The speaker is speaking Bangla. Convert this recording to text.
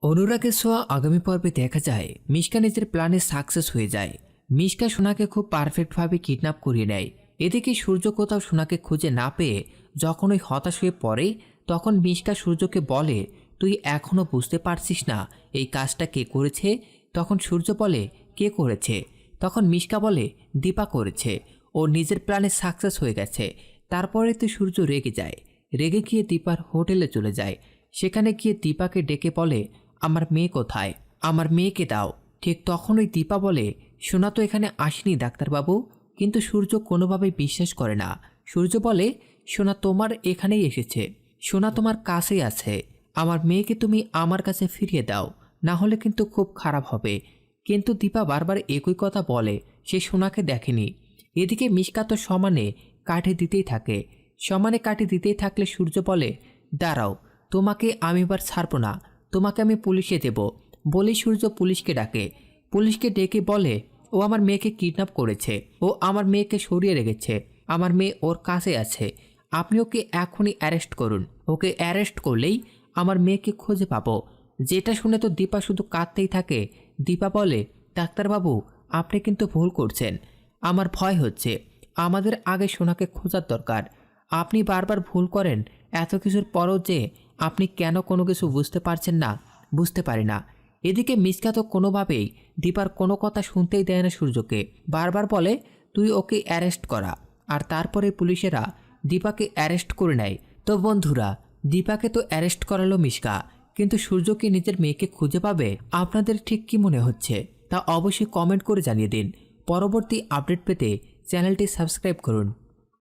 অনুরাগের ছোঁয়া আগামী পর্বে দেখা যায় মিশকা নিজের প্ল্যানে সাকসেস হয়ে যায়। মিশকা সোনাকে খুব পারফেক্টভাবে কিডন্যাপ করিয়ে নেয়। এদিকে সূর্য কোথাও সোনাকে খুঁজে না পেয়ে যখন ওই হতাশ হয়ে পড়ে, তখন মিশকা সূর্যকে বলে, তুই এখনও বুঝতে পারছিস না এই কাজটা কে করেছে? তখন সূর্য বলে, কে করেছে? তখন মিশকা বলে, দীপা করেছে। ও নিজের প্ল্যানে সাকসেস হয়ে গেছে। তারপরে তো সূর্য রেগে যায়। রেগে গিয়ে দীপার হোটেলে চলে যায়। সেখানে গিয়ে দীপাকে ডেকে বলে, আমার মেয়ে কোথায়? আমার মেয়েকে দাও। ঠিক তখনই দীপা বলে, সোনা তো এখানে আসেনি ডাক্তারবাবু। কিন্তু সূর্য কোনোভাবেই বিশ্বাস করে না। সূর্য বলে, সোনা তোমার এখানেই এসেছে, সোনা তোমার কাছেই আছে। আমার মেয়েকে তুমি আমার কাছে ফিরিয়ে দাও, না হলে কিন্তু খুব খারাপ হবে। কিন্তু দীপা বারবার একই কথা বলে, সে সোনাকে দেখেনি। এদিকে মিশকা তো সমানে কাঠে দিতেই থাকে। সমানে কাঠে দিতেই থাকলে সূর্য বলে, দাঁড়াও, তোমাকে আমি এবার ছাড়বো না, তোমাকে আমি পুলিশে দেব। বলেই সূর্য পুলিশকে ডাকে। পুলিশকে ডেকে বলে, ও আমার মেয়েকে কিডন্যাপ করেছে, ও আমার মেয়েকে সরিয়ে রেখেছে, আমার মেয়ে ওর কাছে আছে। আপনি ওকে এখনই অ্যারেস্ট করুন। ওকে অ্যারেস্ট করলেই আমার মেয়েকে খুঁজে পাবো। যেটা শুনে তো দীপা শুধু কাঁদতেই থাকে। দীপা বলে, ডাক্তারবাবু, আপনি কিন্তু ভুল করছেন। আমার ভয় হচ্ছে। আমাদের আগে সোনাকে খোঁজার দরকার। আপনি বারবার ভুল করেন। এত কিছুর পরও যে আপনি কেন কোনো কিছু বুঝতে পারছেন না, বুঝতে পারি না। এদিকে মিশকা তো কোনোভাবেই দীপার কোনো কথা শুনতেই দেয় না সূর্যকে। বারবার বলে, তুই ওকে অ্যারেস্ট করা। আর তারপরে পুলিশেরা দীপাকে অ্যারেস্ট করে নেয়। তো বন্ধুরা, দীপাকে তো অ্যারেস্ট করালো মিশকা, কিন্তু সূর্য কি নিজের মেয়েকে খুঁজে পাবে? আপনাদের ঠিক কি মনে হচ্ছে তা অবশ্যই কমেন্ট করে জানিয়ে দিন। পরবর্তী আপডেট পেতে চ্যানেলটি সাবস্ক্রাইব করুন।